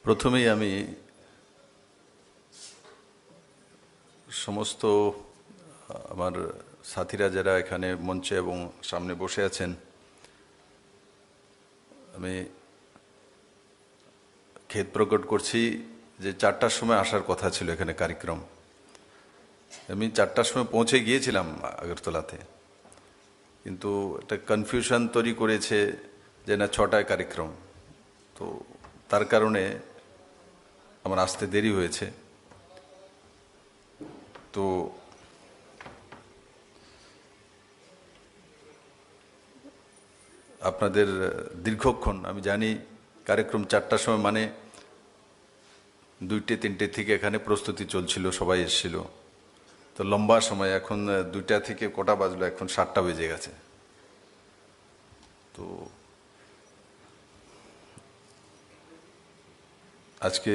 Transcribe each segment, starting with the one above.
প্রথমেই আমি সমস্ত আমার সাথীরা যারা এখানে মঞ্চে এবং সামনে বসে আছেন, আমি খেদ প্রকট করছি যে 4টার সময় আসার কথা ছিল এখানে কার্যক্রম। আমি 4টার সময় পৌঁছে গিয়েছিলাম আগরতলাতে, কিন্তু একটা কনফিউশন তৈরি করেছে যে না 6টায় কার্যক্রম, তো তার কারণে আমার আসতে দেরি হয়েছে। তো আপনাদের দীর্ঘক্ষণ, আমি জানি কার্যক্রম 4টার সময় মানে 2টে-3টে থেকে এখানে প্রস্তুতি চলছিল, সবাই এসেছিল, তো লম্বা সময়। এখন 2টা থেকে কটা বাজলো, এখন 7টা বেজে গেছে। তো আজকে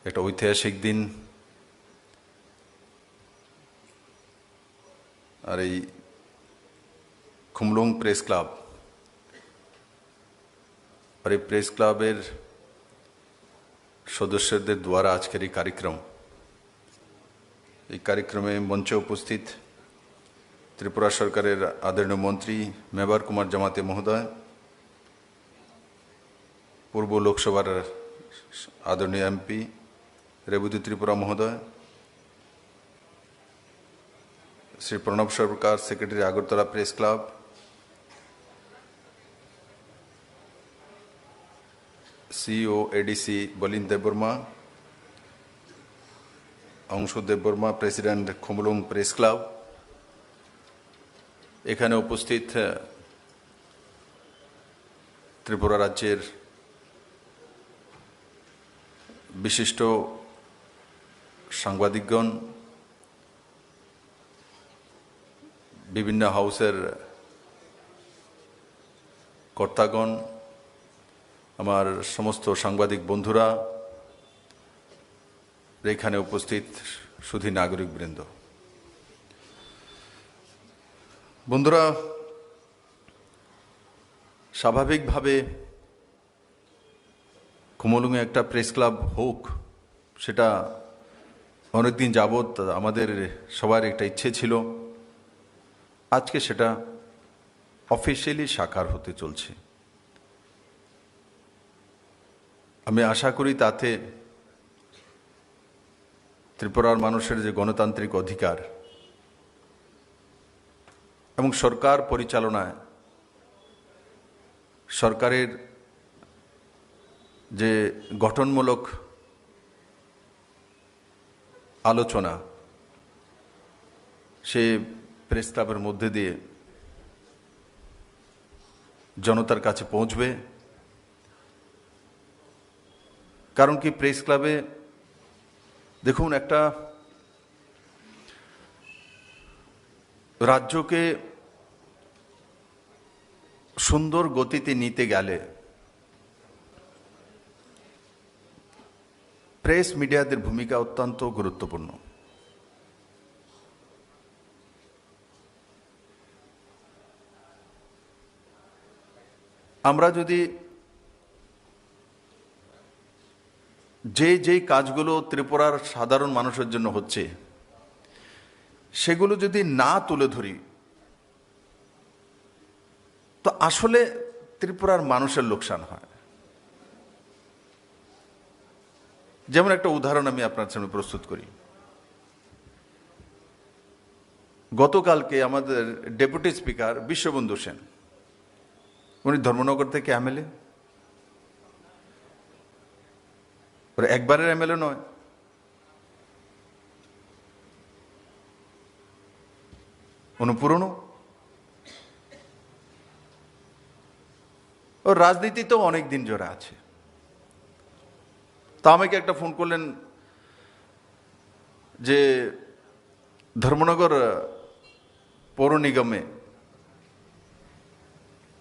একটা ঐতিহাসিক দিন, আর এই খুমলুং প্রেস ক্লাব আর এই প্রেস ক্লাবের সদস্যদের দ্বারা আজকের এই কার্যক্রম, এই কার্যক্রমে মঞ্চে উপস্থিত ত্রিপুরা সরকারের আদরণীয় মন্ত্রী মেবার কুমার জামাতে মহোদয়, পূর্ব লোকসভার আদরণীয় এমপি রেবতী ত্রিপুরা মহোদয়, Shri Pranab Sarkar, secretary Agartala press club, CEO ADC Bolin Debbarma, Anshu Debbarma, president Khumlung press club, এখানে উপস্থিত ত্রিপুরা রাজ্যের বিশিষ্ট সাংবাদিকগণ, বিভিন্ন হাউসের কর্তাগণ, আমার সমস্ত সাংবাদিক বন্ধুরা, এখানে উপস্থিত সুধী নাগরিকবৃন্দ। বন্ধুরা, স্বাভাবিকভাবে খুমলুঙে একটা প্রেস ক্লাব হোক, সেটা অনেকদিন যাবৎ আমাদের সবার একটা ইচ্ছে ছিল। আজকে সেটা অফিসিয়ালি সাকার হতে চলছে। আমি আশা করি তাতে ত্রিপুরার মানুষের যে গণতান্ত্রিক অধিকার এবং সরকার পরিচালনায় সরকারের যে গঠনমূলক আলোচনা, সে প্রেস ক্লাবের মধ্যে দিয়ে জনতার কাছে পৌঁছবে। কারণ কি, প্রেস ক্লাবে দেখুন, একটা রাজ্যকে সুন্দর গতিতে নিতে গেলে প্রেস মিডিয়াদের ভূমিকা অত্যন্ত গুরুত্বপূর্ণ। আমরা যদি যেই কাজগুলো ত্রিপুরার সাধারণ মানুষের জন্য হচ্ছে সেগুলো যদি না তুলে ধরি, তো আসলে ত্রিপুরার মানুষের লোকসান হয়। যেমন একটা উদাহরণ আমি আপনার সামনে প্রস্তুত করি। গতকালকে আমাদের ডেপুটি স্পিকার বিশ্ববন্ধু সেন, উনি ধর্মনগর থেকে এমএলএ, একবারের এমএলএ নয়, উনি পুরনো। ও রাজনীতিতেও অনেক দিন জোড়া আছে। তা আমাকে একটা ফোন করলেন যে ধর্মনগর পৌর নিগমে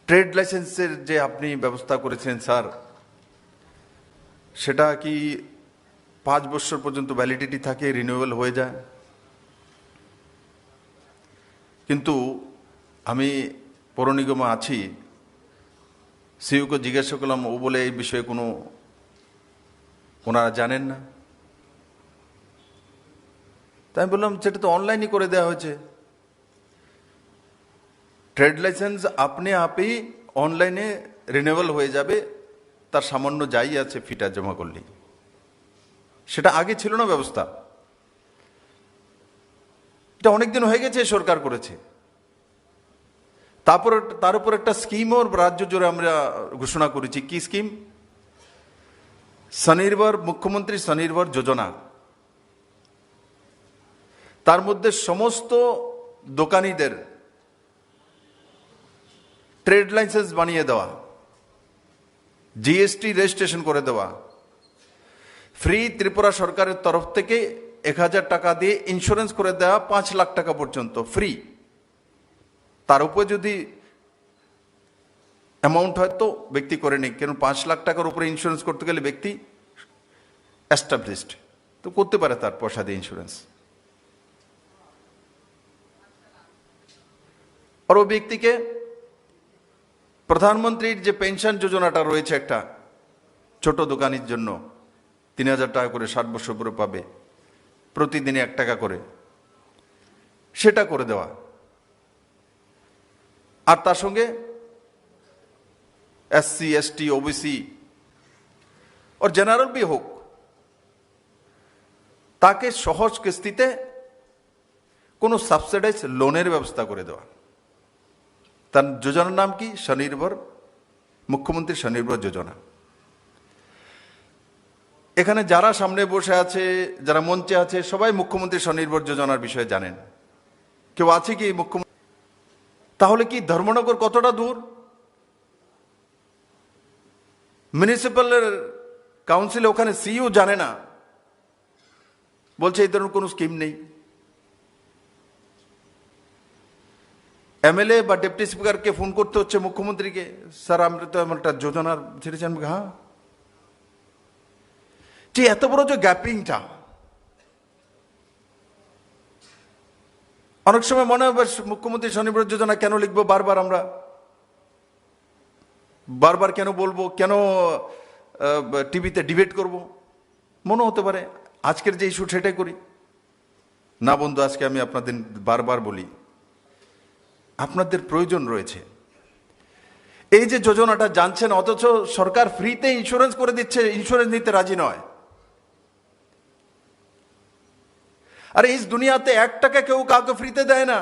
ট্রেড লাইসেন্সের যে আপনি ব্যবস্থা করেছেন স্যার, সেটা কি 5 বছর পর্যন্ত ভ্যালিডিটি থাকে, রিনিউয়াল হয়ে যায়? কিন্তু আমি পৌর নিগমে আছি, সিইওকে জিজ্ঞাসা করলাম, ও বলে এই বিষয়ে কোনো ওনারা জানেন না। তাই আমি বললাম সেটা তো অনলাইনই করে দেওয়া হয়েছে। ট্রেড লাইসেন্স আপনি আপনি অনলাইনে রিনিউয়াল হয়ে যাবে, তার সামান্য যাই আছে ফিটা জমা করলেই। সেটা আগে ছিল না ব্যবস্থা, এটা অনেকদিন হয়ে গেছে সরকার করেছে। তার উপর একটা স্কিমও রাজ্য জুড়ে আমরা ঘোষণা করেছি। কি স্কিম? স্বনির্ভর, মুখ্যমন্ত্রী স্বনির্ভর যোজনা। তার মধ্যে সমস্ত দোকানীদের ট্রেড লাইসেন্স বানিয়ে দেওয়া, জিএসটি রেজিস্ট্রেশন করে দেওয়া, ফ্রি ত্রিপুরা সরকারের তরফ থেকে 1000 টাকা দিয়ে ইন্স্যুরেন্স করে দেওয়া 5 লাখ টাকা পর্যন্ত ফ্রি। তার উপর যদি অ্যামাউন্ট হয় তো ব্যক্তি করে নেই, কেন 5 লাখ টাকার উপরে ইন্স্যুরেন্স করতে গেলে ব্যক্তি এস্টাবলিশড তো করতে পারে তার পয়সা দিয়ে ইন্স্যুরেন্স। আর ও ব্যক্তিকে প্রধানমন্ত্রীর যে পেনশন যোজনাটা রয়েছে একটা ছোট দোকানির জন্য 3000 টাকা করে 60 বছর পরে পাবে, প্রতিদিনে 1 টাকা করে, সেটা করে দেওয়া। আর তার সঙ্গে एससी एसटी ओबीसी और জেনারেল भी হোক, তাকে সহজ কিস্তিতে কোনো সাবসিডাইজ লোনের ব্যবস্থা করে দেওয়া। তার যোজনার নাম কি? স্বনির্ভর, মুখ্যমন্ত্রী স্বনির্ভর যোজনা। এখানে যারা সামনে বসে আছে, যারা মঞ্চে আছে, সবাই মুখ্যমন্ত্রী স্বনির্ভর যোজনার বিষয়ে জানেন। কেউ আছে কি মুখ্যমন্ত্রী? তাহলে কি ধর্মনগর কতটা দূর? মিউনিসিপ্যাল কাউন্সিলে ওখানে সিইও জানে না, বলছে এই ধরনের কোনো স্কিম নেই। এমএলএ বা ডেপুটি স্পিকারকে ফোন করতে হচ্ছে মুখ্যমন্ত্রীকে, স্যার আমরা তো এমন একটা যোজনার ছেড়েছেন। হ্যাঁ, যে এত বড় যে গ্যাপিংটা, অনেক সময় মনে হয় মুখ্যমন্ত্রী স্বনির্ভর যোজনা কেন লিখবো বারবার, আমরা বারবার কেন বলবো, কেন টিভিতে ডিবেট করব, মনে হতে পারে আজকের যে ইস্যু সেটাই করি না। বন্ধু, আজকে আমি আপনাদের বারবার বলি, আপনাদের প্রয়োজন রয়েছে। এই যে যোজনাটা জানছেন, অথচ সরকার ফ্রিতে ইন্স্যুরেন্স করে দিচ্ছে, ইন্স্যুরেন্স নিতে রাজি নয়। আরে ইস দুনিয়াতে 1 টাকা কেউ কাউকে ফ্রিতে দেয় না।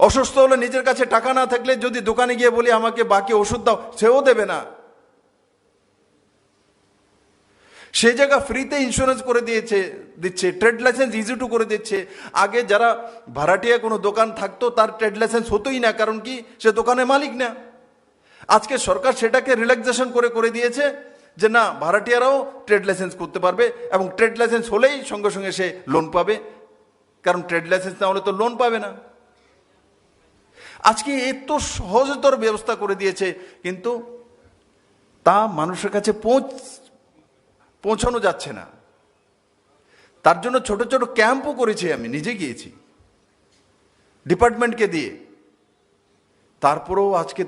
অসুস্থ হলে নিজের কাছে টাকা না থাকলে যদি দোকানে গিয়ে বলি আমাকে বাকি ওষুধ দাও, সেও দেবে না। সেই জায়গা ফ্রিতে ইন্স্যুরেন্স করে দিচ্ছে, ট্রেড লাইসেন্স ইজি টু করে দিচ্ছে। আগে যারা ভাড়াটিয়া কোনো দোকান থাকতো তার ট্রেড লাইসেন্স হতোই না, কারণ কি সে দোকানের মালিক না। আজকে সরকার সেটাকে রিল্যাক্সেশন করে দিয়েছে যে না, ভাড়াটিয়ারাও ট্রেড লাইসেন্স করতে পারবে, এবং ট্রেড লাইসেন্স হলেই সঙ্গে সঙ্গে সে লোন পাবে, কারণ ট্রেড লাইসেন্স না হলে তো লোন পাবে না। আজকে এত সহজতর ব্যবস্থা করে দিয়েছে, কিন্তু তা মানুষের কাছে পৌঁছানো যাচ্ছে না। তার জন্য ছোট ছোট ক্যাম্পও করেছি, আমি নিজে গিয়েছি ডিপার্টমেন্টকে দিয়ে। তারপরেও আজকে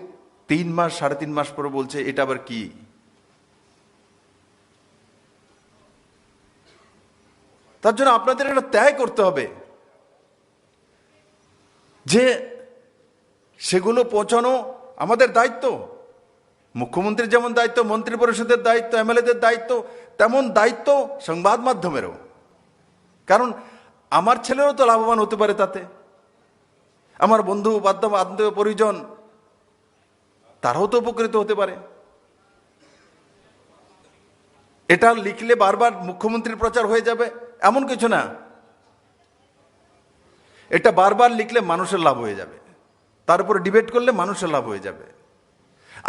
3 মাস 3.5 মাস পরে বলছে এটা আবার কি। তার জন্য আপনাদের এটা ত্যাগ করতে হবে যে সেগুলো পৌঁছানো আমাদের দায়িত্ব। মুখ্যমন্ত্রীর যেমন দায়িত্ব, মন্ত্রী পরিষদের দায়িত্ব, এমএলএদের দায়িত্ব, তেমন দায়িত্ব সংবাদ মাধ্যমেরও। কারণ আমার ছেলেরও তো লাভবান হতে পারে তাতে, আমার বন্ধু বান্ধব আত্মীয় পরিজন তারাও তো উপকৃত হতে পারে। এটা লিখলে বারবার মুখ্যমন্ত্রীর প্রচার হয়ে যাবে এমন কিছু না। এটা বারবার লিখলে মানুষের লাভ হয়ে যাবে, তার উপরে ডিবেট করলে মানুষের লাভ হয়ে যাবে।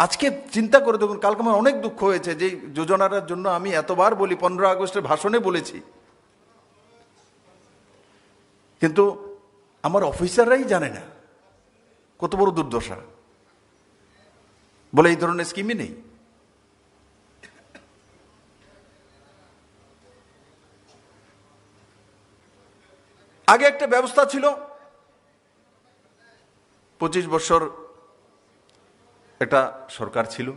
আজকে চিন্তা করে দেখুন, কালকে আমার অনেক দুঃখ হয়েছে যে যোজনার জন্য আমি এতবার বলি, 15 আগস্টের ভাষণে বলেছি, কিন্তু আমার অফিসাররাই জানে না কত বড় দুর্দশা, বলে এই ধরনের স্কিমই নেই। আগে একটা ব্যবস্থা ছিল, 25 বছর একটা সরকার ছিল,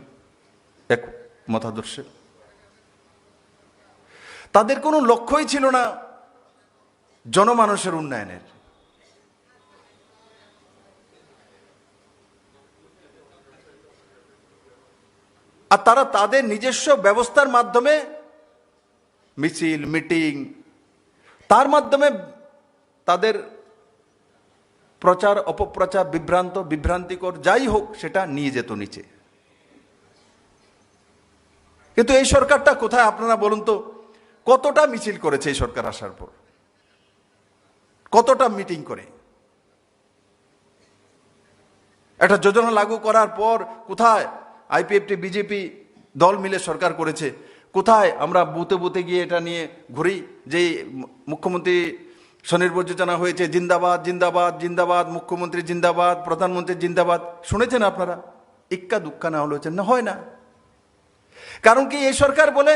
মতাদর্শে। তাদের কোনো লক্ষ্যই ছিল না জনমানুষের উন্নয়নের। আর তারা তাদের নিজস্ব ব্যবস্থার মাধ্যমে মিছিল, মিটিং, তার মাধ্যমে তাদের প্রচার, অপপ্রচার, বিভ্রান্তিকর যাই হোক সেটা নিয়ে যেত নিচে। কিন্তু এই সরকারটা কোথায় আপনারা বলুন তো? কতটা মিছিল করেছে এই সরকার আসার পর? কতটা মিটিং করে? একটা যোজনা লাগু করার পর কোথায় আইপিএফটি, বিজেপি দল মিলে সরকার করেছে? কোথায় আমরা বুথে বুথে গিয়ে এটা নিয়ে ঘুরি যে মুখ্যমন্ত্রী স্বনির্ভর যোজনা হয়েছে, জিন্দাবাদ জিন্দাবাদ জিন্দাবাদ, মুখ্যমন্ত্রী জিন্দাবাদ, প্রধানমন্ত্রী জিন্দাবাদ? শুনেছেন আপনারা? ইক্কা দুক্কা না হলেছেন না, হয় না। কারণ কি? এই সরকার বলে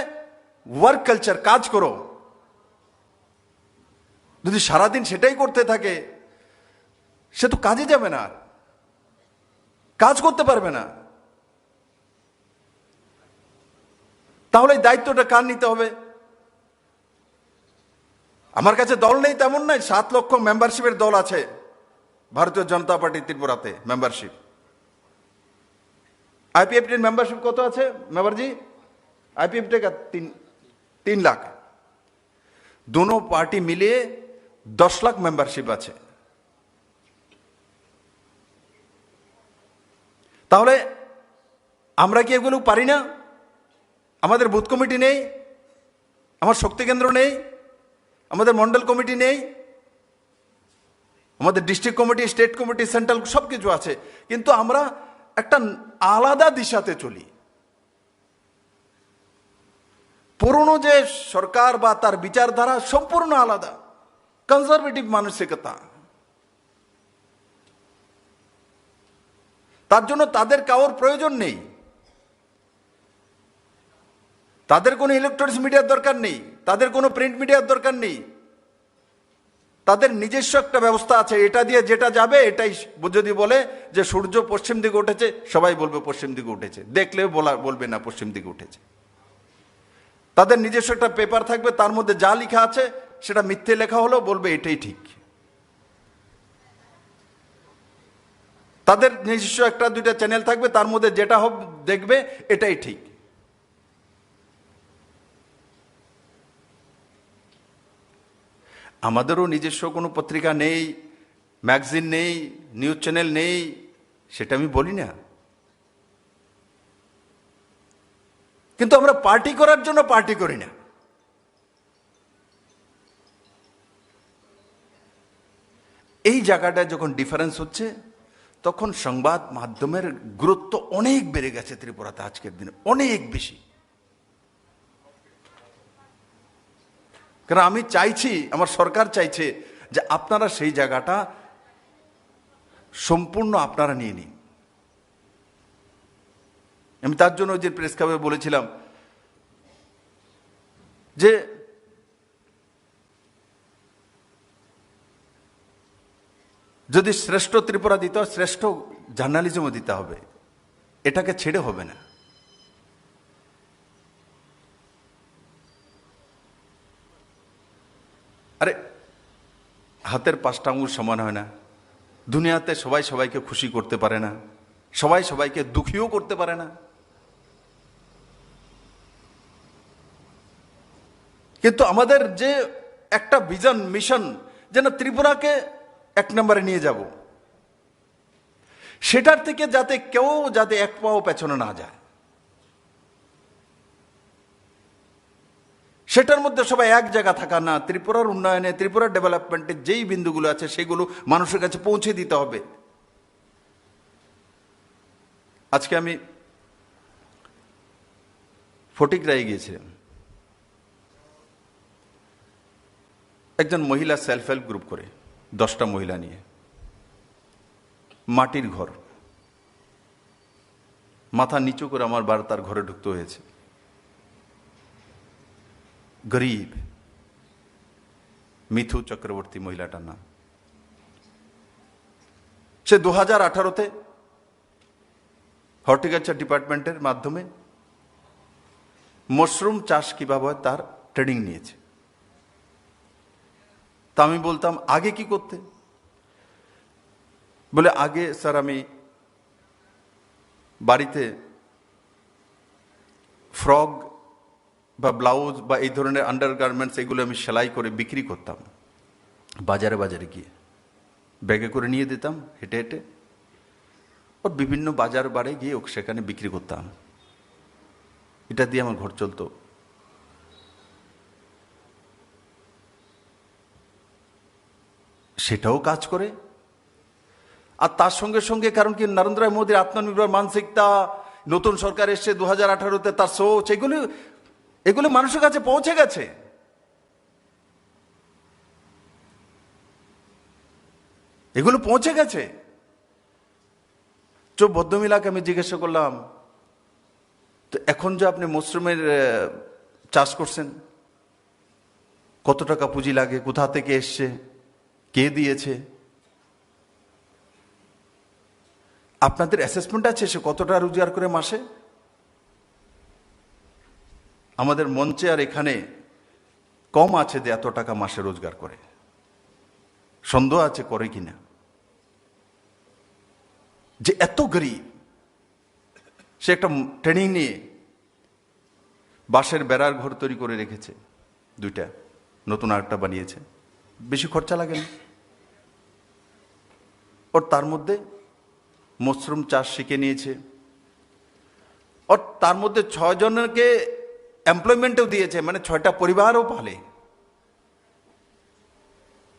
ওয়ার্ক কালচার, কাজ করো। যদি সারাদিন সেটাই করতে থাকে সে তো কাজে যাবে না, কাজ করতে পারবে না। তাহলে এই দায়িত্বটা কার নিতে হবে? আমার কাছে দল নেই তেমন নাই, 7 লক্ষ মেম্বারশিপের দল আছে ভারতীয় জনতা পার্টি ত্রিপুরাতে মেম্বারশিপ। আইপিএফটির মেম্বারশিপ কত আছে মেম্বারজি? आईपीएफ का 3 लाख। दोनों पार्टी मिलिए 10 लाख मेंबरशिप আছে। তাহলে আমরা কি এগুলো পারি না? আমাদের বুথ কমিটি নেই, আমার শক্তি কেন্দ্র নেই, আমাদের মন্ডল কমিটি নেই, আমাদের district committee, state committee, central সবকিছু আছে, কিন্তু আমরা একটা আলাদা দিশাতে চলি। পুরনো যে সরকার বা তার বিচারধারা সম্পূর্ণ আলাদা, কনজারভেটিভ মানসিকতা। তার জন্য তাদের কারোর প্রয়োজন নেই, তাদের কোনো ইলেকট্রনিক্স মিডিয়ার দরকার নেই, তাদের কোনো প্রিন্ট মিডিয়ার দরকার নেই। তাদের নিজস্ব একটা ব্যবস্থা আছে, এটা দিয়ে যেটা যাবে এটাই। যদি বলে যে সূর্য পশ্চিম দিকে উঠেছে, সবাই বলবে পশ্চিম দিকে উঠেছে, দেখলেও বলবে না পশ্চিম দিকে উঠেছে। তাদের নিজস্ব একটা পেপার থাকবে, তার মধ্যে যা লেখা আছে সেটা মিথ্যে লেখা হলেও বলবে এটাই ঠিক। তাদের নিজস্ব একটা দুইটা চ্যানেল থাকবে, তার মধ্যে যেটা হোক দেখবে এটাই ঠিক। আমাদেরও নিজস্ব কোনো পত্রিকা নেই, ম্যাগাজিন নেই, নিউজ চ্যানেল নেই, সেটা আমি বলি না। কিন্তু আমরা পার্টি করার জন্য পার্টি করি না। এই জায়গাটা যখন ডিফারেন্স হচ্ছে, তখন সংবাদ মাধ্যমের গুরুত্ব অনেক বেড়ে গেছে ত্রিপুরাতে আজকের দিনে, অনেক বেশি। কারণ আমি চাইছি, আমার সরকার চাইছে যে আপনারা সেই জায়গাটা সম্পূর্ণ আপনারা নিয়ে নিন। আমি তার জন্য যে প্রেস ক্লাবে বলেছিলাম যে যদি শ্রেষ্ঠ ত্রিপুরা দিতে হয়, শ্রেষ্ঠ জার্নালিজমও দিতে হবে, এটাকে ছেড়ে হবে না। আরে হাতের 5টা আঙুল সমান হয় না, দুনিয়াতে সবাই সবাইকে খুশি করতে পারে না, সবাই সবাইকে দুঃখীও করতে পারে না। কিন্তু আমাদের যে একটা ভিশন, মিশন, যেন ত্রিপুরাকে 1 নম্বরে নিয়ে যাব, সেটার থেকে যাতে কেউ যাতে এক পাও পেছনে না যায়, সেটার মধ্যে সবাই এক জায়গা থাকা না। ত্রিপুরার উন্নয়নে, ত্রিপুরার ডেভেলপমেন্টে যেই বিন্দুগুলো আছে সেগুলো মানুষের কাছে পৌঁছে দিতে হবে। আজকে আমি ফটিকরায় গিয়েছিলাম, একজন মহিলা সেলফ হেল্প গ্রুপ করে 10টা মহিলা নিয়ে, মাটির ঘর, মাথা নিচু করে আমার বার তার ঘরে ঢুকতে হয়েছে। গরিব, মিথু চক্রবর্তী মহিলাটার নাম। সে 2018-তে হর্টিকালচার ডিপার্টমেন্টের মাধ্যমে মাশরুম চাষ কিভাবে হয় তার ট্রেনিং নিয়েছে। তা আমি বলতাম আগে কি করতে? বলে আগে স্যার আমি বাড়িতে ফ্রক বা ব্লাউজ বা এই ধরনের আন্ডারগার্মেন্টস এগুলো আমি সেলাই করে বিক্রি করতাম, বাজারে বাজারে গিয়ে ব্যাগে করে নিয়ে দিতাম হেঁটে হেঁটে, ওর বিভিন্ন বাজার বাড়ে গিয়ে সেখানে বিক্রি করতাম। এটা দিয়ে আমার ঘর চলতো। সেটাও কাজ করে। আর তার সঙ্গে সঙ্গে কারণ কি নরেন্দ্র মোদীর আত্মনির্ভর মানসিকতা, নতুন সরকার এসছে 2018-তে, তার সোচ, এগুলো মানুষের কাছে পৌঁছে গেছে। এগুলো পৌঁছে গেছে। ভদ্রমিলাকে আমি জিজ্ঞাসা করলাম, তো এখন যে আপনি মাশরুমের চাষ করছেন, কত টাকা পুঁজি লাগে, কোথা থেকে এসছে, কে দিয়েছে, আপনাদের অ্যাসেসমেন্ট আছে সে কতটা রোজগার করে মাসে? আমাদের মঞ্চে আর এখানে কম আছে যে এত টাকা মাসে রোজগার করে। সন্দেহ আছে করে কিনা, যে এত গরিব সে একটা ট্রেনিং নিয়ে বাঁশের বেড়ার ঘর তৈরি করে রেখেছে, 2টা, নতুন আরেকটা বানিয়েছে, বেশি খরচা লাগে না ওর। তার মধ্যে মাশরুম চাষ শিখে নিয়েছে, আর তার মধ্যে 6 জনকে এমপ্লয়মেন্টও দিয়েছে, মানে 6টা পরিবারও পালে।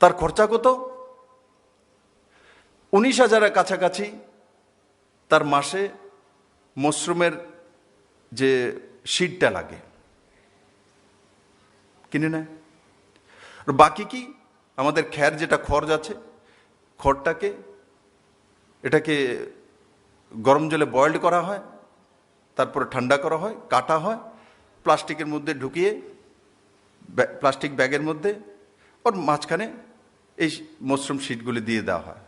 তার খরচা কত? 19,000-এর কাছাকাছি তার মাসে মাশরুমের যে সিডটা লাগে কিনে নেয়। আর বাকি কি আমাদের খ্যার যেটা খড় আছে, এটাকে গরম জলে বয়েলড করা হয়, তারপরে ঠান্ডা করা হয়, কাটা হয়, প্লাস্টিকের মধ্যে ঢুকিয়ে, প্লাস্টিক ব্যাগের মধ্যে, ওর মাঝখানে এই মাশরুম শিটগুলি দিয়ে দেওয়া হয়,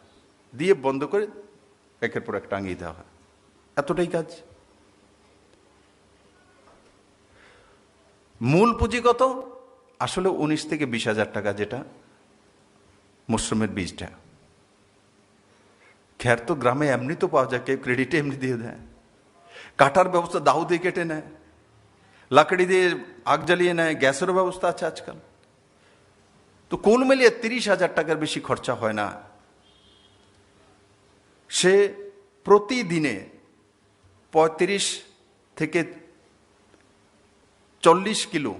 দিয়ে বন্ধ করে একের পর এক টাঙিয়ে দেওয়া হয়। এতটাই কাজ। মূল পুঁজি কত? আসলে 19 থেকে 20,000 টাকা, যেটা মাশরুমের বীজটা। খ্যার তো গ্রামে এমনি তো পাওয়া যায়, কেউ ক্রেডিটে এমনি দিয়ে দেয়। কাটার ব্যবস্থা দাউ দিয়ে কেটে নেয়, লাকড়ি দিয়ে আগ জ্বালিয়ে নেয়, গ্যাসেরও ব্যবস্থা আছে আজকাল। তো কোন মিলিয়ে 30,000 টাকার বেশি খরচা হয় না। সে প্রতিদিনে 35 থেকে 40 কিলো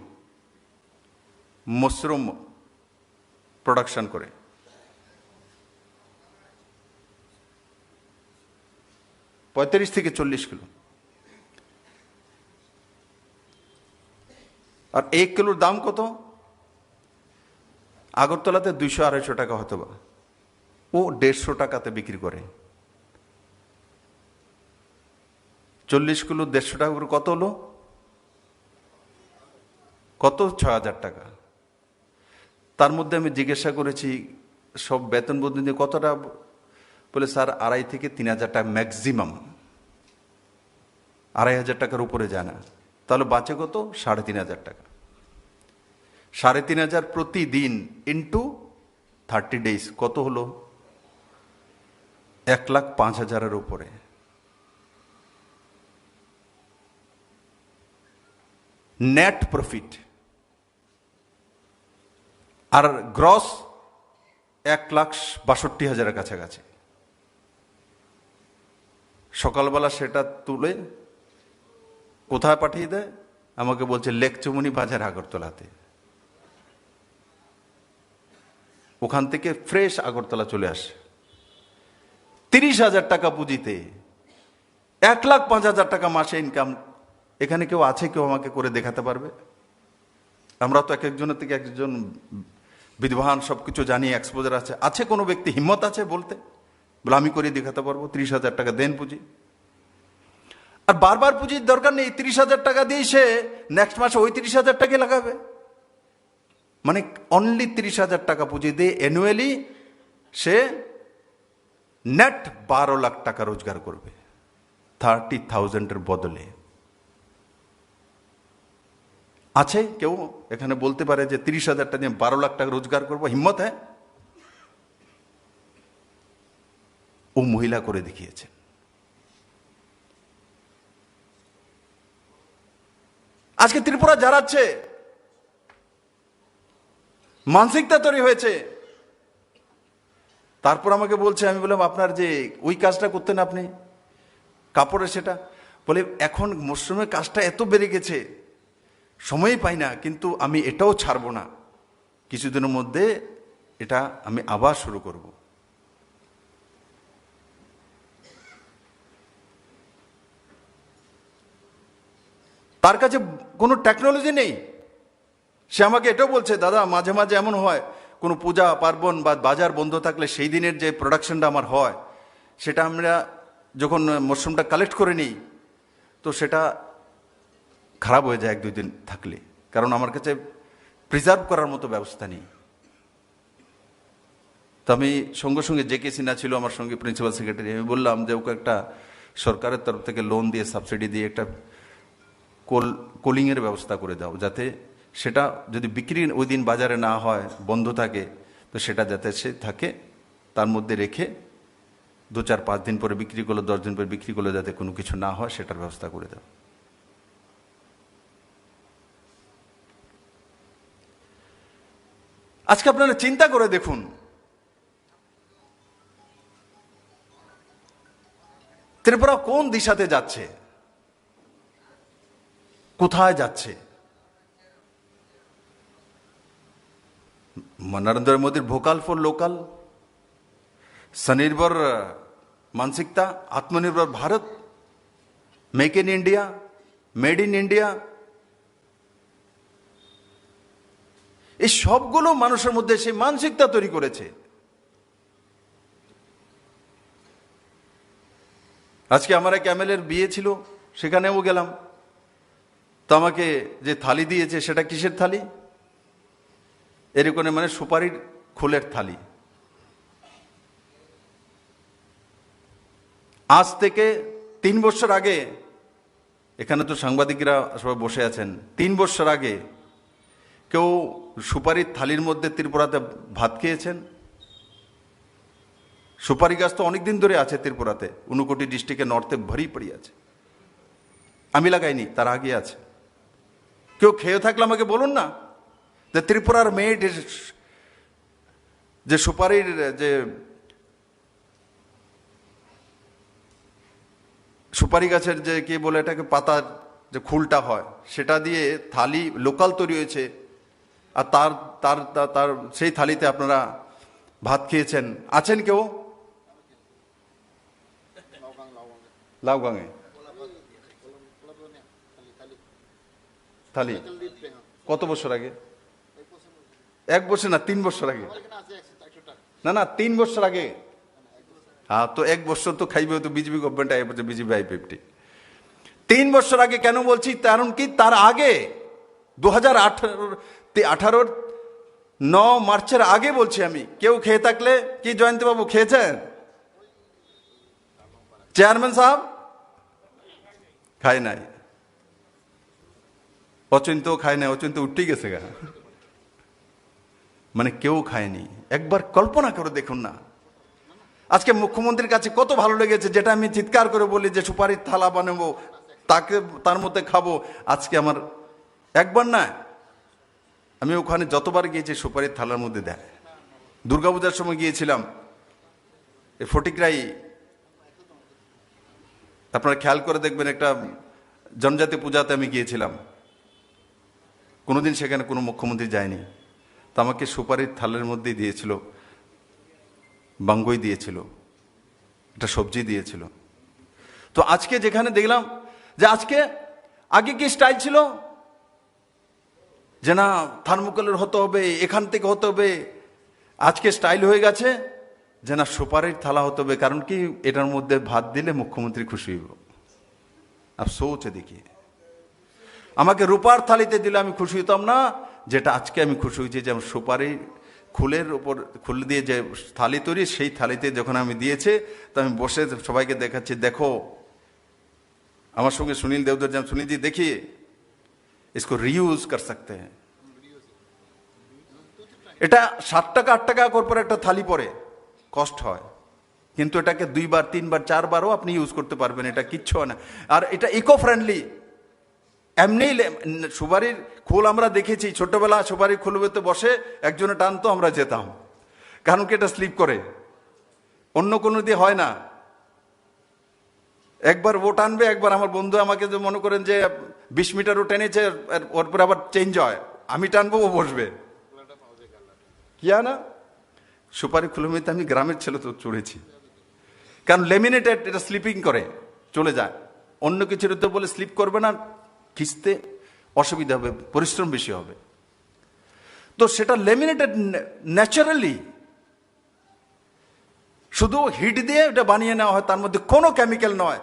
মাশরুম প্রোডাকশন করে। 35 থেকে 40 কিলো। আর 1 কিলোর দাম কত? আগরতলাতে 200-250 টাকা হতো, ও 150 টাকাতে বিক্রি করে। 40 কিলো 150 টাকা করে কত হলো? কত? 6,000 টাকা। তার মধ্যে আমি জিজ্ঞাসা করেছি সব বেতন বুদ্ধি দিয়ে কতটা, বলে স্যার 2,500 থেকে 3,000 টাকা ম্যাক্সিমাম, 2,500 টাকার উপরে যায় না। তাহলে বাঁচে কত? 3,500 টাকা। 3,500 প্রতিদিন ইন্টু 30 ডেজ কত হলো? 1,05,000-এর উপরে। Net profit. আর গ্রস 1,62,000-এর কাছাকাছি। সকালবেলা সেটা তুলে কোথায় পাঠিয়ে দেয়? আমাকে বলছে লেকচুমনি বাজার আগরতলাতে। ওখান থেকে ফ্রেশ আগরতলা চলে আসে 30,000 টাকা পুঁজিতে, 1,05,000 টাকা মাসে ইনকাম। এখানে কেউ আছে কেউ আমাকে করে দেখাতে পারবে? আমরা তো এক একজনের থেকে একজন বিদ্বান, সবকিছু জানি, এক্সপোজার আছে কোনো ব্যক্তি হিম্মত আছে বলতে, বলে আমি করে দেখাতে পারবো? 30,000 টাকা দেন পুঁজি। আর বারবার পুঁজির দরকার নেই, 30,000 টাকা দিয়ে সে নেক্সট মাসে ওই 30,000 টাকা লাগাবে। মানে অনলি 30,000 টাকা পুঁজি দিয়ে অ্যানুয়ালি সে নেট 12 লাখ টাকা রোজগার করবে 30,000-এর বদলে। আছে কেউ এখানে বলতে পারে যে 30,000 টাকা দিয়ে 12 লাখ টাকা রোজগার করবো? হিম্মত হ্যাঁ? ও মহিলা করে দেখিয়েছে। আজকে ত্রিপুরা যারাচ্ছে, মানসিকতা তৈরি হয়েছে। তারপর আমাকে বলছে, আমি বললাম আপনার যে ওই কাজটা করতেন আপনি কাপড়ের, সেটা বলে এখন মশরুমের কাজটা এত বেড়ে গেছে সময়ই পাই না, কিন্তু আমি এটাও ছাড়বো না, কিছুদিনের মধ্যে এটা আমি আবার শুরু করব। তার কাছে কোনো টেকনোলজি নেই। সে আমাকে এটাও বলছে, দাদা মাঝে মাঝে এমন হয় কোনো পূজা পার্বণ বা বাজার বন্ধ থাকলে সেই দিনের যে প্রোডাকশনটা আমার হয়, সেটা আমরা যখন মশরুমটা কালেক্ট করে নিই তো সেটা খারাপ হয়ে যায় 1-2 দিন থাকলে, কারণ আমার কাছে প্রিজার্ভ করার মতো ব্যবস্থা নেই। তো আমি সঙ্গে সঙ্গে জে.কে. সিনহা ছিল আমার সঙ্গে প্রিন্সিপাল সেক্রেটারি, আমি বললাম যে ওকে একটা সরকারের তরফ থেকে লোন দিয়ে সাবসিডি দিয়ে একটা কোলিংয়ের ব্যবস্থা করে দাও, যাতে সেটা যদি বিক্রি ওই দিন বাজারে না হয়, বন্ধ থাকে, তো সেটা যাতে সে থাকে তার মধ্যে রেখে 2-4-5 দিন পরে বিক্রি করলো, 10 দিন পরে বিক্রি করলো, যাতে কোনো কিছু না হয় সেটার ব্যবস্থা করে দাও। আজকে আপনারা চিন্তা করে দেখুন, ত্রিপুরা কোন দিশাতে যাচ্ছে, কোথায় যাচ্ছে। নরেন্দ্র মোদীর ভোকাল ফর লোকাল, স্বনির্ভর মানসিকতা, আত্মনির্ভর Bharat, make in India, made in India, এই সবগুলো মানুষের মধ্যে সেই মানসিকতা তৈরি করেছে। আজকে আমার এক এমএলএর বিয়ে ছিল, সেখানেও গেলাম, তো আমাকে যে থালি দিয়েছে সেটা কিসের থালি? এরকম মানে সুপারির খোলের থালি। আজ থেকে 3 বছর আগে, এখানে তো সাংবাদিকরা সবাই বসে আছেন, 3 বছর আগে কেউ সুপারির থালির মধ্যে ত্রিপুরাতে ভাত খেয়েছেন? সুপারি গাছ তো অনেকদিন ধরে আছে ত্রিপুরাতে, ঊনকোটি ডিস্ট্রিক্টে নর্থে ভরি পড়ি আছে। আমি লাগাইনি, তার আগে আছে। কেউ খেয়ে থাকলে আমাকে বলুন না যে ত্রিপুরার মেড যে সুপারির যে সুপারি গাছের যে কি বলে এটাকে, পাতার যে খুলটা হয় সেটা দিয়ে থালি লোকাল তৈরি হয়েছে, আর তার তার তার সেই থালিতে আপনারা ভাত খেয়েছেন। আছেন কেউ? লাউগাঙে থালি কত বছর আগে? 1 বছর না, 3 বছর আগে। না না, 3 বছর আগে। হ্যাঁ, তো 1 বছর তো খাইবে তো BJP government I BJP I-50। 3 বছর আগে কেন বলছি, কারণ কি তার আগে 2018 9 মার্চের আগে বলছি আমি। কেউ খেয়ে থাকলে, কি জয়ন্তবাবু খেয়েছেন? চেয়ারম্যান সাহেব খায় নাই, অচিন্ত খায় নাই, অচিন্ত উঠে গেছে গা, মানে কেউ খায়নি। একবার কল্পনা করে দেখুন না, আজকে মুখ্যমন্ত্রীর কাছে কত ভালো লেগেছে, যেটা আমি চিৎকার করে বলি যে সুপারির থালা বানাবো, তাকে তার মধ্যে খাবো। আজকে আমার একবার না, আমি ওখানে যতবার গিয়েছি সুপারির থালার মধ্যে দেয়। দুর্গাপূজার সময় গিয়েছিলাম এই ফটিকরাই, আপনারা খেয়াল করে দেখবেন, একটা জনজাতি পূজাতে আমি গিয়েছিলাম, কোনোদিন সেখানে কোনো মুখ্যমন্ত্রী যায়নি, তো আমাকে সুপারির থালের মধ্যে দিয়েছিল, বাঙ্গই দিয়েছিল, একটা সবজি দিয়েছিল। তো আজকে যেখানে দেখলাম যে আজকে, আগে কি স্টাইল ছিল যে না থার্মোকলের হতে হবে, এখান থেকে হতে হবে, আজকে স্টাইল হয়ে গেছে যে না সুপারির থালা হতে হবে। কারণ কি, এটার মধ্যে ভাত দিলে মুখ্যমন্ত্রী খুশি হইব। আফসোস দেখি, আমাকে রূপার থালিতে দিলে আমি খুশি হতাম না, যেটা আজকে আমি খুশি হয়েছি যে সুপারি খুলের উপর খুল দিয়ে যে থালি তৈরি, সেই থালিতে যখন আমি দিয়েছে, তো আমি বসে সবাইকে দেখাচ্ছি, দেখো। আমার সঙ্গে সুনীল দেবদার, যেমন সুনীলজি দেখি इसको রিইউজ कर सकते हैं। এটা 7 টাকা 8 টাকা করে একটা থালি পড়ে, কষ্ট হয়, কিন্তু এটাকে 2 বার 3 বার 4 বারও আপনি ইউজ করতে পারবেন, এটা কিচ্ছু হয় না। আর এটা ইকো ফ্রেন্ডলি। এমনি সুপারির খোল আমরা দেখেছি, ছোটবেলা সুপারির খোলবেতে বসে একজনে টানতো, আমরা যেতাম, কারণ কি এটা স্লিপ করে, অন্য কোনো দিয়ে হয় না। একবার ও টানবে, একবার আমার বন্ধু আমাকে যে মনে করেন যে 20 মিটারও টেনেছে, ওর পরে আবার চেঞ্জ হয়, আমি টানবো ও বসবে, কি না। সুপারি খুলমিতে আমি গ্রামের ছেলে তো চড়েছি, কারণ লেমিনেটেড, এটা স্লিপিং করে চলে যায়। অন্য কিছুর তো বলে স্লিপ করবে না, খিস্তে অসুবিধা হবে, পরিশ্রম বেশি হবে। তো সেটা লেমিনেটেড ন্যাচারালি, শুধু হিট দিয়ে এটা বানিয়ে নেওয়া হয়, তার মধ্যে কোনো কেমিক্যাল নয়।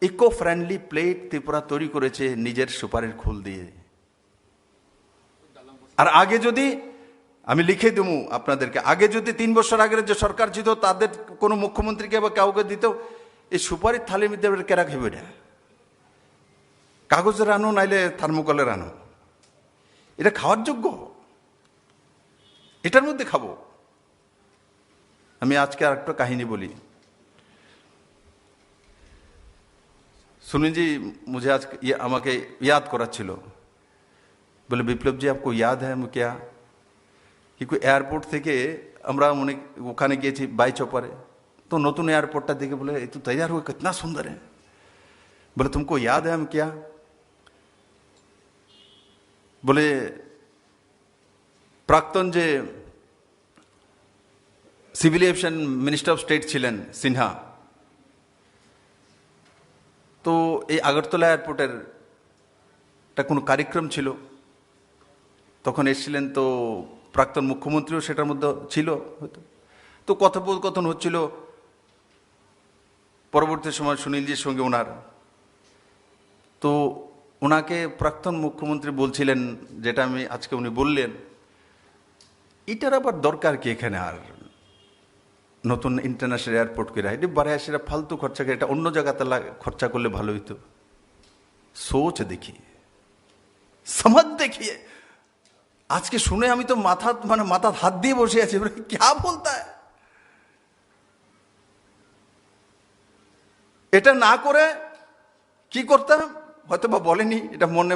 ইকো ফ্রেন্ডলি প্লেট ত্রিপুরা তৈরি করেছে নিজের সুপারির খোল দিয়ে। আর আগে যদি আমি লিখে দেবো আপনাদেরকে, আগে যদি 3 বছর আগের যে সরকার ছিল তাদের কোনো মুখ্যমন্ত্রীকে বা কাউকে দিত, এই সুপারির থালির মধ্যে কেরা খেবে, এটা কাগজের আনো নাইলে থার্মোকলের আনো, এটা খাওয়ার যোগ্য, এটার মধ্যে খাবো। আমি আজকে আর একটা কাহিনী বলি। सुनील जी मुझे आज ये আমাকে याद कराচ্ছিল, বলে বিপ্লব জি आपको याद है हम क्या कि कोई एयरपोर्ट থেকে আমরা অনেক ওখানে গিয়েছি বাই চপারে, तो নতুন एयरपोर्टটা দেখে বলে ये तो तैयार हुआ कितना सुंदर है, बोले तुमको याद है हम क्या, बोले প্রাক্তন যে civil aviation minister of state ছিলেন সিনহা, তো এই আগরতলা এয়ারপোর্টের একটা কোনো কার্যক্রম ছিল, তখন এসেছিলেন, তো প্রাক্তন মুখ্যমন্ত্রীও সেটার মধ্যে ছিল হয়তো, তো কথোপকথন হচ্ছিল। পরবর্তী সময় সুনীলজির সঙ্গে ওনার, তো ওনাকে প্রাক্তন মুখ্যমন্ত্রী বলছিলেন, যেটা আমি আজকে উনি বললেন, এটার আবার দরকার কি এখানে, আর নতুন ইন্টারন্যাশনাল এয়ারপোর্ট করে এটা বাড়ায়, সেটা ফালতু খরচা করে, এটা অন্য জায়গাতে খরচা করলে ভালো হইতো। সোচ দেখিয়ে, সমাজ দেখিয়ে, আজকে শুনে আমি তো মাথা হাত দিয়ে বসে আছি, ক্যা বলতা है? এটা না করে কি করতাম হয়তো বা বলেনি, এটা মনে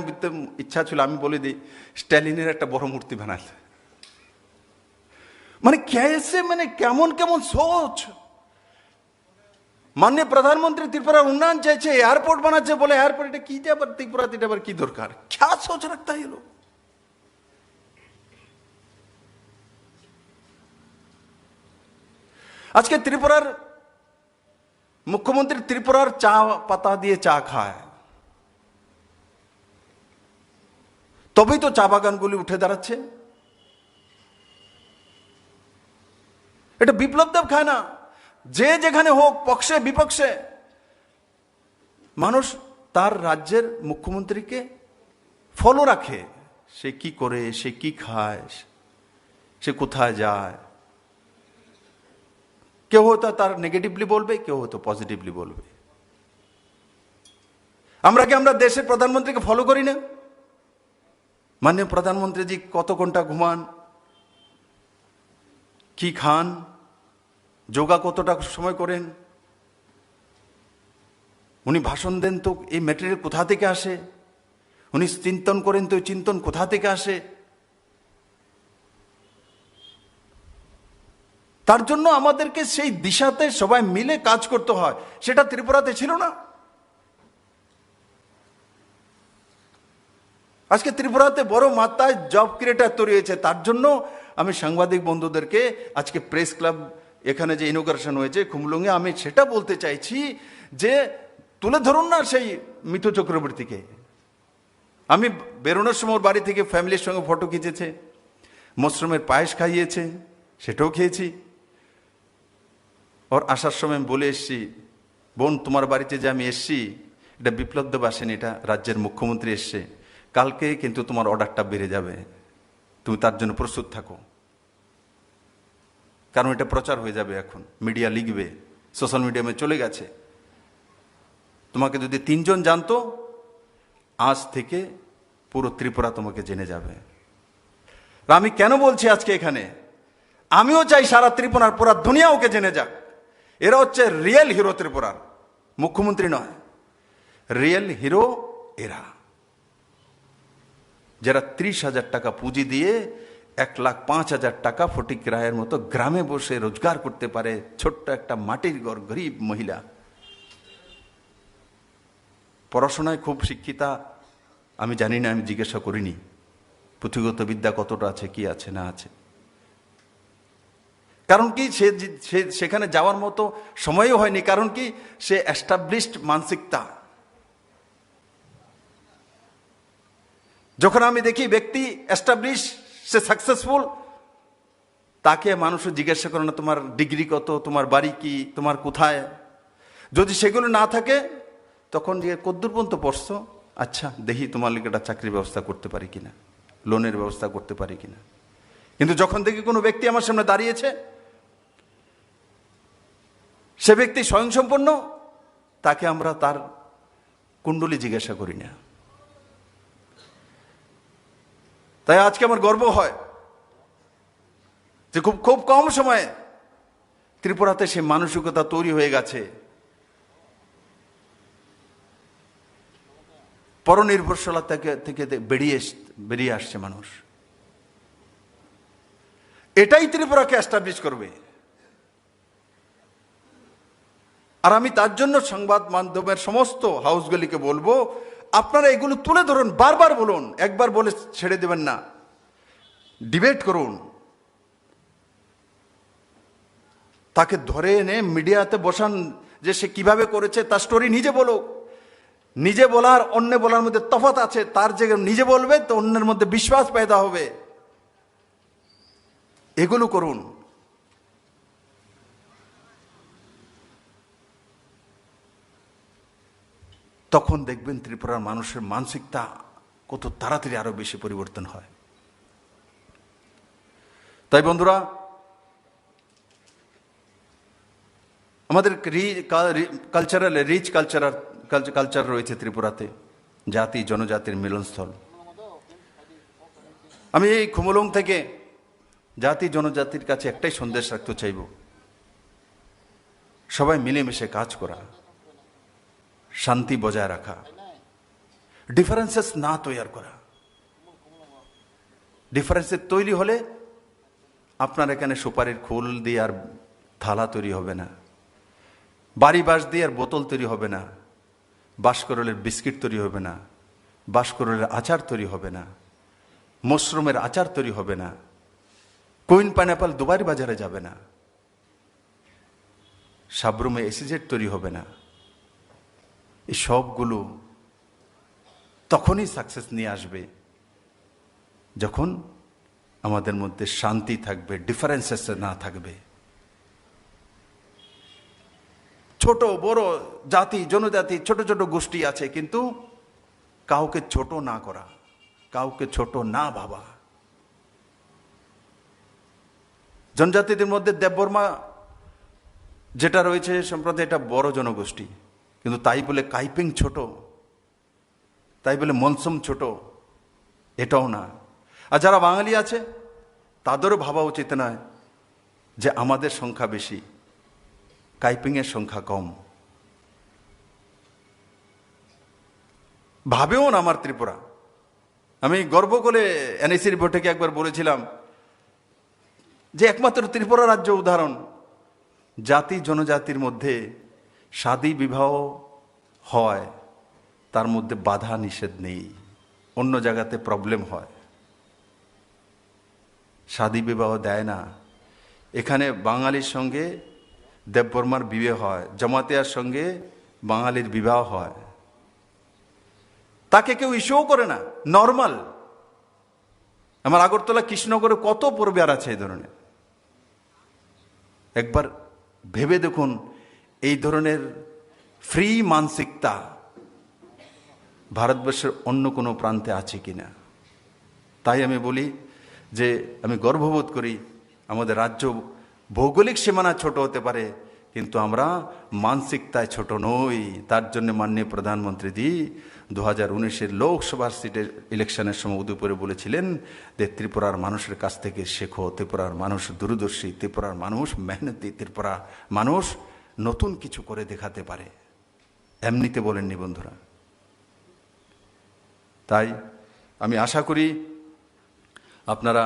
ইচ্ছা ছিল, আমি বলে দিই, স্ট্যালিনের একটা বড় মূর্তি বানাতে। মানে कैसे, মানে কেমন কেমন সোচ। মাননীয় প্রধানমন্ত্রী ত্রিপুরার উন্নয়ন চাইছে, এয়ারপোর্ট বানাচ্ছে, বলে এয়ারপোর্ট, এটা কি আবার ত্রিপুরাতে, এটা আবার কি দরকার, क्या सोच रखता है ये लोग। আজকে ত্রিপুরার মুখ্যমন্ত্রী ত্রিপুরার চা পাতা দিয়ে চা খায়, তবেই তো চা বাগানগুলি উঠে দাঁড়াচ্ছে। এটা বিপ্লব দেব খায় না, যে যেখানে হোক, পক্ষে বিপক্ষে, মানুষ তার রাজ্যের মুখ্যমন্ত্রীকে ফলো রাখে, সে কি করে, সে কি খায়, সে কোথায় যায়। কেউ হয়তো তার নেগেটিভলি বলবে, কেউ হয়তো পজিটিভলি বলবে। আমরা দেশের প্রধানমন্ত্রীকে ফলো করি না? মাননীয় প্রধানমন্ত্রীজি কত ঘন্টা ঘুমান, কি খান, যোগা কতটা সময় করেন, উনি ভাষণ দেন, তো এই ম্যাটেরিয়াল কোথা থেকে আসে, উনি চিন্তন করেন, তো চিন্তন কোথা থেকে আসে। তার জন্য আমাদেরকে সেই দিশাতে সবাই মিলে কাজ করতে হয়, সেটা ত্রিপুরাতে ছিল না। আজকে ত্রিপুরাতে বড় মাত্রায় জব ক্রিয়েটার তৈরি হয়েছে। তার জন্য আমি সাংবাদিক বন্ধুদেরকে আজকে প্রেস ক্লাব এখানে যে ইনোগ্রেশন হয়েছে খুমলুঙে, আমি সেটা বলতে চাইছি যে তুলে ধরুন না সেই মিঠু চক্রবর্তীকে। আমি বেরোনোর সময় বাড়ি থেকে ফ্যামিলির সঙ্গে ফটো খিঁচেছে, মশরুমের পায়েস খাইয়েছে, সেটাও খেয়েছি। ওর আসার সময় আমি বলে এসছি, বোন তোমার বাড়িতে যে আমি এসছি, এটা বিপ্লব দেব আসেনি, এটা রাজ্যের মুখ্যমন্ত্রী এসছে, কালকে কিন্তু তোমার অর্ডারটা বেড়ে যাবে, তুমি তার জন্য প্রস্তুত থাকো, কারণ এটা প্রচার হয়ে যাবে, এখন মিডিয়া লিখবে, সোশ্যাল মিডিয়ামে চলে গেছে। তোমাকে যদি 3 জন জানতো, আজ থেকে পুরো ত্রিপুরা তোমাকে জেনে যাবে। আর আমি কেন বলছি আজকে এখানে, আমিও চাই সারা ত্রিপুরার পুরা দুনিয়া ওকে জেনে যাক। এরা হচ্ছে রিয়েল হিরো ত্রিপুরার, মুখ্যমন্ত্রী নয়, রিয়েল হিরো এরা, যারা 30,000 টাকা পুঁজি দিয়ে 1,05,000 টাকা ফটিক রায়ের মতো গ্রামে বসে রোজগার করতে পারে। ছোট্ট একটা মাটির ঘর, গরিব মহিলা, পড়াশোনায় খুব শিক্ষিতা আমি জানি না, আমি জিজ্ঞাসা করিনি পুঁথিগত বিদ্যা কতটা আছে, কি আছে না আছে। কারণ কি সে সেখানে যাওয়ার মতো সময়ও হয়নি। কারণ কি সে এস্টাবলিশড মানসিকতা। যখন আমি দেখি ব্যক্তি এস্টাবলিশ, সে সাকসেসফুল, তাকে মানুষ জিজ্ঞাসা করে না তোমার ডিগ্রি কত, তোমার বাড়ি কি, তোমার কোথায়। যদি সেগুলো না থাকে তখন যে কদ্দূর পর্যন্ত পড়ছো, আচ্ছা দেখি তোমার লিগে একটা চাকরির ব্যবস্থা করতে পারি কিনা, লোনের ব্যবস্থা করতে পারি কিনা। কিন্তু যখন দেখি কোনো ব্যক্তি আমার সামনে দাঁড়িয়েছে, সে ব্যক্তি স্বয়ংসম্পন্ন, তাকে আমরা তার কুণ্ডলী জিজ্ঞাসা করি না। তাই আজকে আমার গর্ব হয় যে খুব কম সময়ে ত্রিপুরাতে সে মানসিকতা তৈরি হয়ে গেছে। পরনির্ভরশীলতা থেকে বেরিয়ে আসছে মানুষ। এটাই ত্রিপুরাকে এস্টাবলিশ করবে। আর আমি তার জন্য সংবাদ মাধ্যমের সমস্ত হাউসগুলিকে বলবো, আপনারা এগুলো তুলে ধরুন, বারবার বলুন, একবার বলে ছেড়ে দেবেন না, ডিবেট করুন। তাকে ধরে এনে মিডিয়াতে বসান, যে সে কিভাবে করেছে তার স্টোরি নিজে বলুক। নিজে বলার অন্য বলার মধ্যে তফাৎ আছে। তার যে নিজে বলবে তো অন্যের মধ্যে বিশ্বাস পয়দা হবে। এগুলো করুন। তখন দেখবেন ত্রিপুরার মানুষের মানসিকতা কত তাড়াতাড়ি আরো বেশি পরিবর্তন হয়। তাই বন্ধুরা, আমাদের কালচারাল রিচ কালচার রয়েছে ত্রিপুরাতে, জাতি জনজাতির মিলনস্থল। আমি এই খুমুলুং থেকে জাতি জনজাতির কাছে একটাই সন্দেশ রাখতে চাইব, সবাই মিলেমিশে কাজ করা, শান্তি বজায় রাখা, ডিফারেন্সেস না তৈরি করা। ডিফারেন্সেস তৈরি হলে আপনার এখানে সুপারির খোল দিয়ে আর থালা তৈরি হবে না, বাড়ি বাঁশ দিয়ে আর বোতল তৈরি হবে না, বাঁশকরলের বিস্কিট তৈরি হবে না, বাঁশকরলের আচার তৈরি হবে না, মশরুমের আচার তৈরি হবে না, কুইন পাইনাপল দুবাই বাজারে যাবে না, সাবরুমে এসিজেড তৈরি হবে না। এই সবগুলো তখনই সাকসেস নিয়ে আসবে যখন আমাদের মধ্যে শান্তি থাকবে, ডিফারেন্সেস না থাকবে। ছোট বড় জাতি জনজাতি ছোট ছোট গোষ্ঠী আছে, কিন্তু কাউকে ছোট না করা, কাউকে ছোট না ভাবা। জনজাতিদের মধ্যে দেববর্মা যেটা রয়েছে সম্প্রদায়, এটা বড় জনগোষ্ঠী, কিন্তু তাই বলে কাইপিং ছোট, তাই বলে মনসুম ছোট, এটাও না। আর যারা বাঙালি আছে তাদেরও ভাবা উচিত নয় যে আমাদের সংখ্যা বেশি, কাইপিংয়ের সংখ্যা কম। ভাবেও না আমার ত্রিপুরা। আমি গর্ব করে এনএসির বৈঠকে একবার বলেছিলাম যে একমাত্র ত্রিপুরা রাজ্য উদাহরণ, জাতি জনজাতির মধ্যে শাদী বিবাহ হয়, তার মধ্যে বাধা নিষেধ নেই। অন্য জায়গাতে প্রবলেম হয়, শাদী বিবাহ দেয় না। এখানে বাঙালির সঙ্গে দেববর্মার বিয়ে হয়, জমাতিয়ার সঙ্গে বাঙালির বিবাহ হয়, তাকে কেউ ইস্যুও করে না, নর্মাল। আমার আগরতলা কৃষ্ণনগরে কত পরিবার আছে এই ধরনের। একবার ভেবে দেখুন এই ধরনের ফ্রি মানসিকতা ভারতবর্ষের অন্য কোনো প্রান্তে আছে কিনা। তাই আমি বলি যে আমি গর্ববোধ করি, আমাদের রাজ্য ভৌগোলিক সীমানা ছোট হতে পারে, কিন্তু আমরা মানসিকতায় ছোট নই। তার জন্য মাননীয় প্রধানমন্ত্রী 2019-এর লোকসভার সিটের ইলেকশনের সময় উদয়পুরে বলেছিলেন যে ত্রিপুরার মানুষের কাছ থেকে শেখো, ত্রিপুরার মানুষ দূরদর্শী, ত্রিপুরার মানুষ মেহনতি, ত্রিপুরা মানুষ নতুন কিছু করে দেখাতে পারে। এমনিতে বলেননি বন্ধুরা। তাই আমি আশা করি আপনারা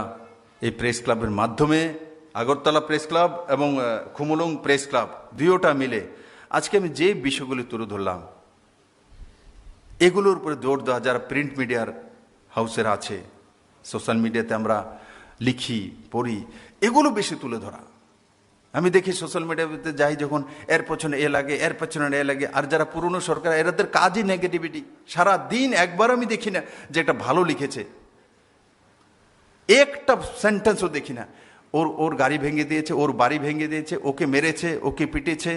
এই প্রেস ক্লাবের মাধ্যমে, আগরতলা প্রেস ক্লাব এবং খুমুলুং প্রেস ক্লাব দুইটা মিলে আজকে আমি যে বিষয়গুলি তুলে ধরলাম, এগুলোর উপরে জোর দেওয়া। যারা প্রিন্ট মিডিয়ার হাউসের আছে, সোশ্যাল মিডিয়াতে আমরা লিখি পড়ি, এগুলো বেশি তুলে ধরা। আমি দেখি সোশ্যাল মিডিয়াতে যাই যখন, এর পেছনে এ লাগে, এর পেছনে এ লাগে। আর যারা পুরনো সরকার, এরাদের কাজই নেগেটিভিটি। সারা দিন একবার আমি দেখি না যে একটা ভালো লিখেছে, একটা সেন্টেন্সও দেখি না। ওর গাড়ি ভেঙে দিয়েছে, ওর বাড়ি ভেঙে দিয়েছে, ওকে মেরেছে, ওকে পিটেছে,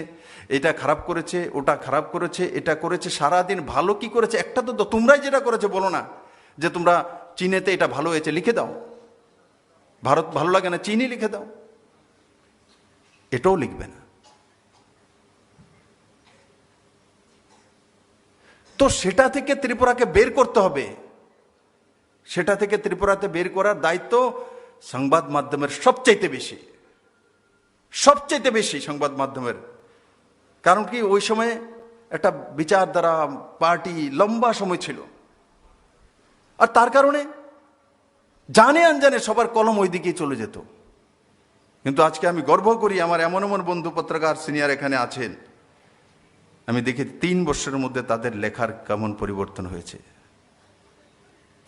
এটা খারাপ করেছে, ওটা খারাপ করেছে, এটা করেছে। সারাদিন ভালো কি করেছে একটা তো তোমরাই যেটা করেছে বলো না, যে তোমরা চীনেতে এটা ভালো হয়েছে লিখে দাও, ভারত ভালো লাগে না চীনই লিখে দাও, এটাও লিখবে না। তো সেটা থেকে ত্রিপুরাকে বের করতে হবে। সেটা থেকে ত্রিপুরাতে বের করার দায়িত্ব সংবাদ মাধ্যমের সবচাইতে বেশি সংবাদ মাধ্যমের। কারণ কি, ওই সময় একটা বিচারধারা পার্টি লম্বা সময় ছিল, আর তার কারণে জানে আনজানে সবার কলম ওই দিকেই চলে যেত। কিন্তু আজকে আমি গর্ব করি, আমার এমন এমন বন্ধু পত্রকার সিনিয়র এখানে আছেন, আমি দেখি 3 বছরের মধ্যে তাদের লেখার কেমন পরিবর্তন হয়েছে।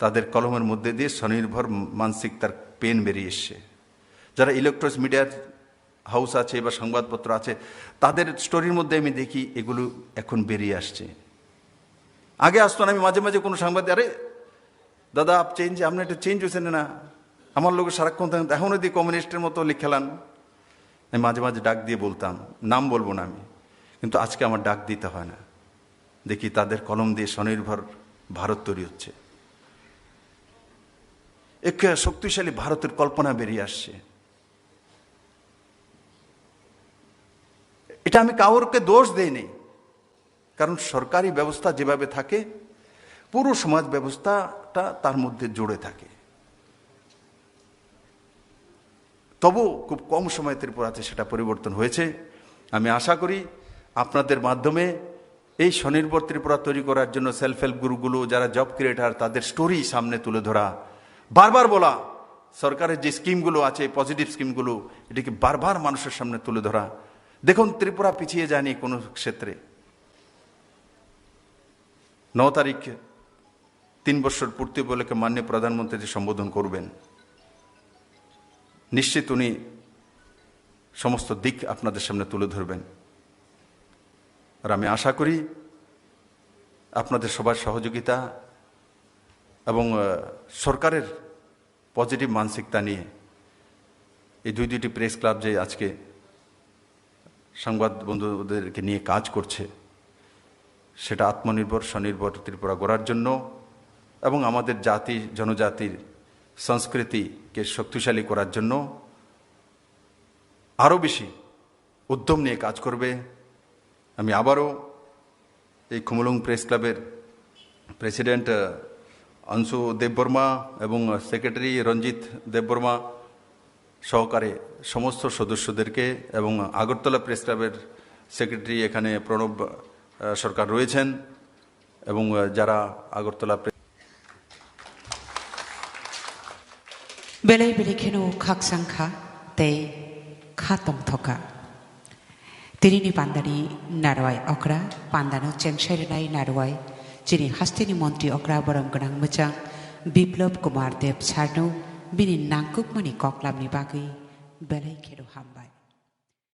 তাদের কলমের মধ্যে দিয়ে স্বনির্ভর মানসিকতার পেন বেরিয়ে এসছে। যারা ইলেকট্রনিক্স মিডিয়ার হাউস আছে বা সংবাদপত্র আছে, তাদের স্টোরির মধ্যে আমি দেখি এগুলো এখন বেরিয়ে আসছে। আগে আসতো না। আমি মাঝে মাঝে কোনো সাংবাদিক, আরে দাদা আপনি একটা চেঞ্জ হয়েছেন না, আমার লোক সারাক্ষণ এখনও দিয়ে কমিউনিস্টের মতো লিখেলান। আমি মাঝে মাঝে ডাক দিয়ে বলতাম, নাম বলবো না আমি, কিন্তু আজকে আমার ডাক দিতে হয় না। দেখি তাদের কলম দিয়ে স্বনির্ভর ভারত তৈরি হচ্ছে, এক শক্তিশালী ভারতের কল্পনা বেরিয়ে আসছে। এটা আমি কাউকে দোষ দেইনি, কারণ সরকারি ব্যবস্থা যেভাবে থাকে, পুরো সমাজ ব্যবস্থাটা তার মধ্যে জুড়ে থাকে। তবু খুব কম সময় ত্রিপুরাতে সেটা পরিবর্তন হয়েছে। আমি আশা করি আপনাদের মাধ্যমে এই স্বনির্ভর ত্রিপুরা তৈরি করার জন্য সেলফ হেল্প গ্রুপগুলো, যারা জব ক্রিয়েটার, তাদের স্টোরি সামনে তুলে ধরা, বারবার বলা, সরকারের যে স্কিমগুলো আছে পজিটিভ স্কিমগুলো, এটাকে বারবার মানুষের সামনে তুলে ধরা। দেখুন ত্রিপুরা পিছিয়ে যায়নি কোনো ক্ষেত্রে। 9 তারিখ 3 বছর পূর্তি উপলক্ষে মাননীয় প্রধানমন্ত্রী যে সম্বোধন করবেন, নিশ্চিত উনি সমস্ত দিক আপনাদের সামনে তুলে ধরবেন। আর আমি আশা করি আপনাদের সবার সহযোগিতা এবং সরকারের পজিটিভ মানসিকতা নিয়ে এই দুইটি প্রেস ক্লাব যে আজকে সংবাদ বন্ধুদেরকে নিয়ে কাজ করছে, সেটা আত্মনির্ভর স্বনির্ভর ত্রিপুরা গড়ার জন্য এবং আমাদের জাতি জনজাতির সংস্কৃতিকে শক্তিশালী করার জন্য আরও বেশি উদ্যম নিয়ে কাজ করবে। আমি আবারও এই খুমুলুং প্রেস ক্লাবের প্রেসিডেন্ট অংশু দেববর্মা এবং সেক্রেটারি রঞ্জিত দেববর্মা সহকারে সমস্ত সদস্যদেরকে, এবং আগরতলা প্রেস ক্লাবের সেক্রেটারি এখানে প্রণব সরকার রয়েছেন, এবং যারা আগরতলা বেলাই বেলেখেনো খাকসাংখা তে খাতং থকা তিরিনি পান্দানি নারওয়াই অকরা পান্দানো চেংসাইরাই নারওয়াই যিনি হাস্তিনি মন্ত্রী অকরা বরম গনাং মোচাং বিপ্লব কুমার দেব সারনৌ বিনি नांगकुकमानि कक्लामनि बागै बेलायखेरो हामबाय।